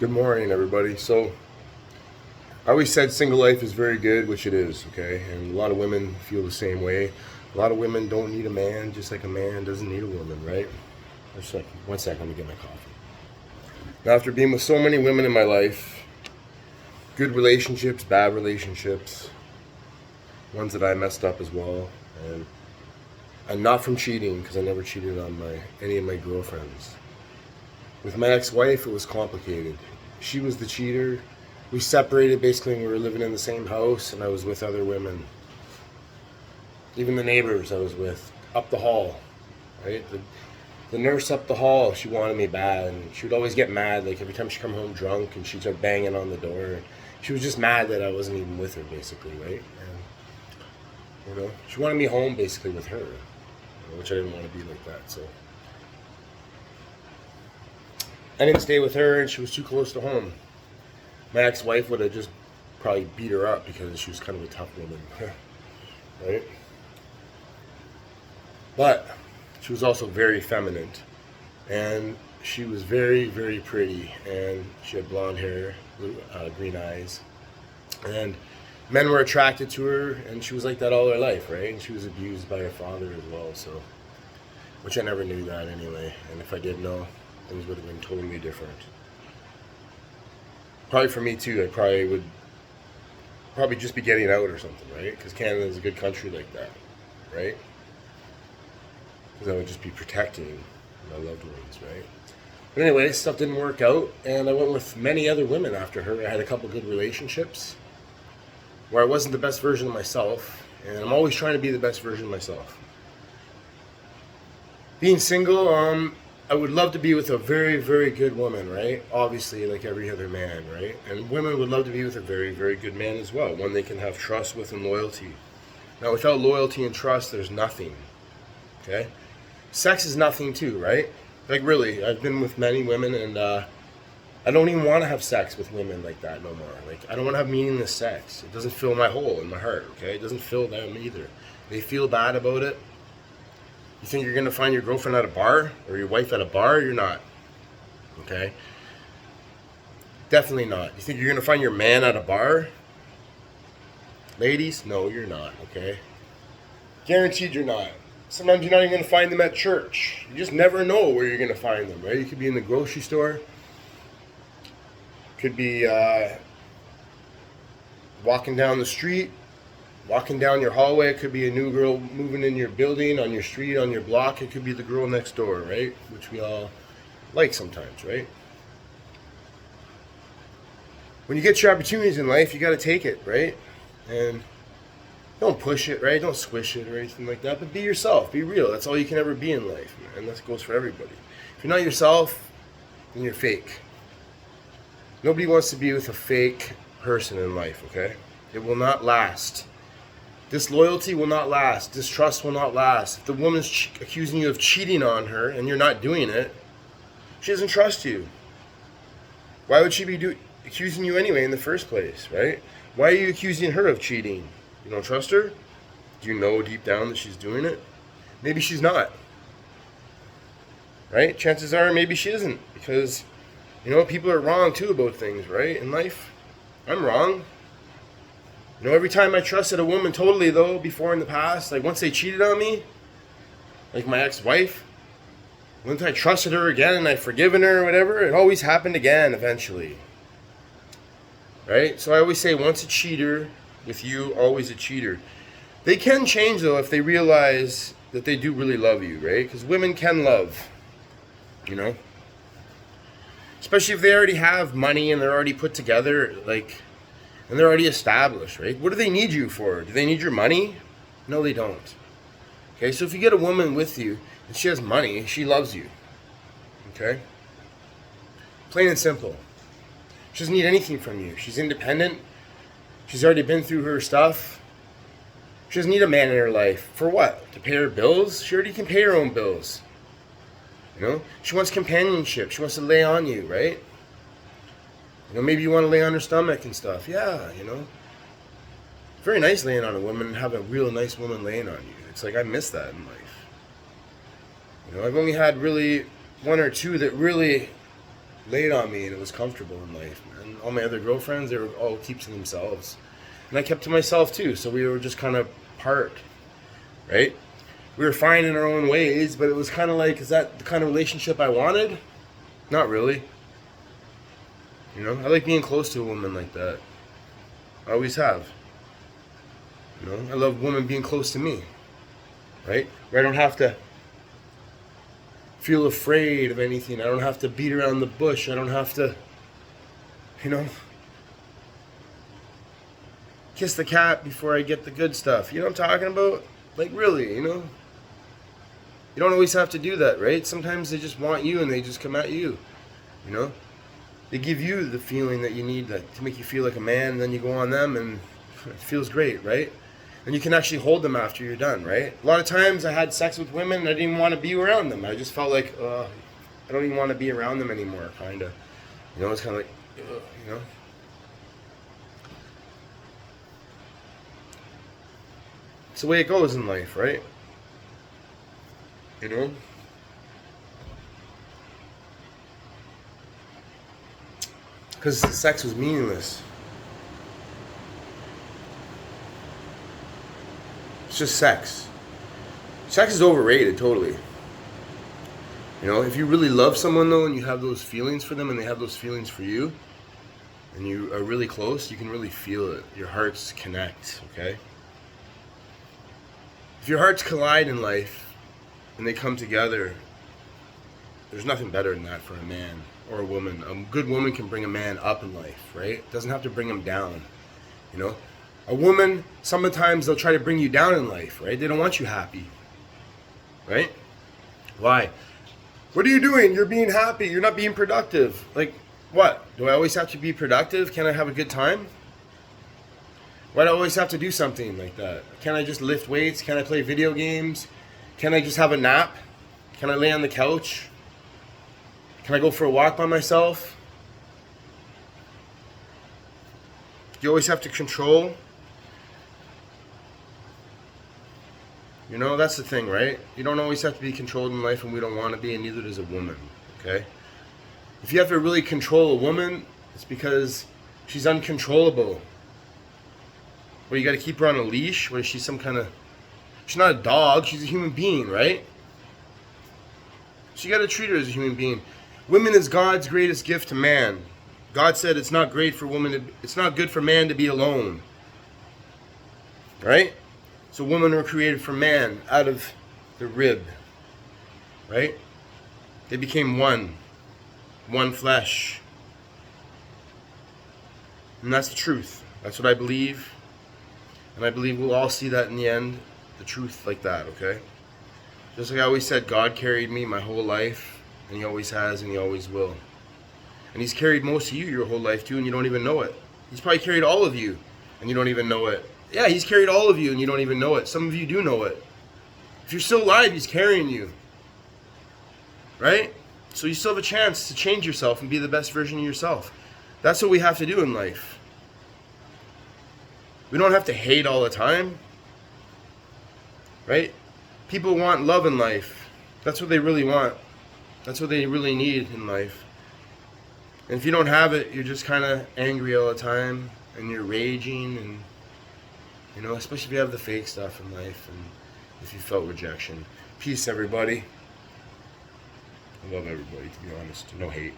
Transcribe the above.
Good morning, everybody. So, I always said single life is very good, which it is, okay? And a lot of women feel the same way. A lot of women don't need a man, just like a man doesn't need a woman, right? Just like, one second, let me get my coffee. Now, after being with so many women in my life, good relationships, bad relationships, ones that I messed up as well, and I'm not from cheating because I never cheated on any of my girlfriends. With my ex-wife, it was complicated. She was the cheater. We separated basically when we were living in the same house, and I was with other women. Even the neighbors I was with, up the hall, right? The nurse up the hall, she wanted me bad, and she would always get mad, like every time she come home drunk, and she'd start banging on the door. She was just mad that I wasn't even with her, basically, right? And, she wanted me home, basically, with her, which I didn't want to be like that, so. I didn't stay with her, and she was too close to home. My ex-wife would have just probably beat her up because she was kind of a tough woman, right? But she was also very feminine, and she was very, very pretty, and she had blonde hair, green eyes, and men were attracted to her, and she was like that all her life, right? And she was abused by her father as well, so, which I never knew that anyway, and if I did know, things would have been totally different. Probably for me too, I probably just be getting out or something, right? Because Canada is a good country like that, right? Because I would just be protecting my loved ones, right? But anyway, stuff didn't work out, and I went with many other women after her. I had a couple good relationships where I wasn't the best version of myself, and I'm always trying to be the best version of myself. Being single, I would love to be with a very, very good woman, right? Obviously, like every other man, right? And women would love to be with a very, very good man as well, one they can have trust with and loyalty. Now, without loyalty and trust, there's nothing, okay? Sex is nothing too, right? Like really, I've been with many women, and I don't even want to have sex with women like that no more. Like, I don't want to have meaningless sex. It doesn't fill my hole in my heart, okay? It doesn't fill them either. They feel bad about it. You think you're going to find your girlfriend at a bar or your wife at a bar? You're not. Okay? Definitely not. You think you're going to find your man at a bar? Ladies? No, you're not. Okay? Guaranteed you're not. Sometimes you're not even going to find them at church. You just never know where you're going to find them, right? You could be in the grocery store. Could be walking down the street. Walking down your hallway, it could be a new girl moving in your building, on your street, on your block. It could be the girl next door, right? Which we all like sometimes, right? When you get your opportunities in life, you got to take it, right? And don't push it, right? Don't squish it or anything like that. But be yourself. Be real. That's all you can ever be in life, man. And that goes for everybody. If you're not yourself, then you're fake. Nobody wants to be with a fake person in life, okay? It will not last. Disloyalty will not last. Distrust will not last. If the woman's accusing you of cheating on her and you're not doing it, she doesn't trust you. Why would she be accusing you anyway in the first place, right? Why are you accusing her of cheating? You don't trust her? Do you know deep down that she's doing it? Maybe she's not. Right? Chances are maybe she isn't, because, people are wrong too about things, right? In life, I'm wrong. Every time I trusted a woman totally, though, before in the past, like once they cheated on me, like my ex-wife, once I trusted her again and I've forgiven her or whatever, it always happened again eventually. Right? So I always say, once a cheater with you, always a cheater. They can change, though, if they realize that they do really love you, right? Because women can love, Especially if they already have money and they're already put together, and they're already established, right? What do they need you for? Do they need your money? No, they don't. Okay, so if you get a woman with you and she has money, she loves you. Okay? Plain and simple. She doesn't need anything from you. She's independent. She's already been through her stuff. She doesn't need a man in her life. For what? To pay her bills? She already can pay her own bills. She wants companionship. She wants to lay on you, right? Maybe you want to lay on her stomach and stuff. Yeah, Very nice laying on a woman and have a real nice woman laying on you. It's like I miss that in life. I've only had really one or two that really laid on me and it was comfortable in life. And all my other girlfriends, they were all keep to themselves. And I kept to myself too, so we were just kind of apart, right? We were fine in our own ways, but it was kind of like, is that the kind of relationship I wanted? Not really. You know, I like being close to a woman like that. I always have. You know, I love women being close to me, right? Where I don't have to feel afraid of anything. I don't have to beat around the bush. I don't have to, you know, kiss the cat before I get the good stuff. You know what I'm talking about? Like, really, you know? You don't always have to do that, right? Sometimes they just want you and they just come at you, you know? They give you the feeling that you need to make you feel like a man, and then you go on them and it feels great, right? And you can actually hold them after you're done, right? A lot of times I had sex with women and I didn't even want to be around them. I just felt like, I don't even want to be around them anymore, kind of. You know, it's kind of like, you know? It's the way it goes in life, right? You know? Because sex was meaningless. It's just sex. Sex is overrated, totally. You know, if you really love someone though and you have those feelings for them and they have those feelings for you and you are really close, you can really feel it. Your hearts connect, okay? If your hearts collide in life and they come together, there's nothing better than that for a man or a woman. A good woman can bring a man up in life, right? It doesn't have to bring him down, you know? A woman, sometimes they'll try to bring you down in life, right? They don't want you happy, right? Why? What are you doing? You're being happy. You're not being productive. Like, what? Do I always have to be productive? Can I have a good time? Why do I always have to do something like that? Can I just lift weights? Can I play video games? Can I just have a nap? Can I lay on the couch? Can I go for a walk by myself? Do you always have to control? You know, that's the thing, right? You don't always have to be controlled in life, and we don't want to be, and neither does a woman, okay? If you have to really control a woman, it's because she's uncontrollable. Well, you got to keep her on a leash? What is she, some kind of... She's not a dog, she's a human being, right? So you got to treat her as a human being. Women is God's greatest gift to man. God said it's not great for woman to... It's not good for man to be alone. Right? So women were created for man out of the rib, right? They became one flesh. And that's the truth. That's what I believe. And I believe we'll all see that in the end, the truth like that, okay? Just like I always said, God carried me my whole life, and He always has, and He always will. And He's carried most of you your whole life too, and you don't even know it. He's probably carried all of you, and you don't even know it. Yeah, He's carried all of you and you don't even know it. Some of you do know it. If you're still alive, He's carrying you. Right? So you still have a chance to change yourself and be the best version of yourself. That's what we have to do in life. We don't have to hate all the time. Right? People want love in life. That's what they really want. That's what they really need in life. And if you don't have it, you're just kind of angry all the time and you're raging and... You know, especially if you have the fake stuff in life and if you felt rejection. Peace, everybody. I love everybody, to be honest. No hate.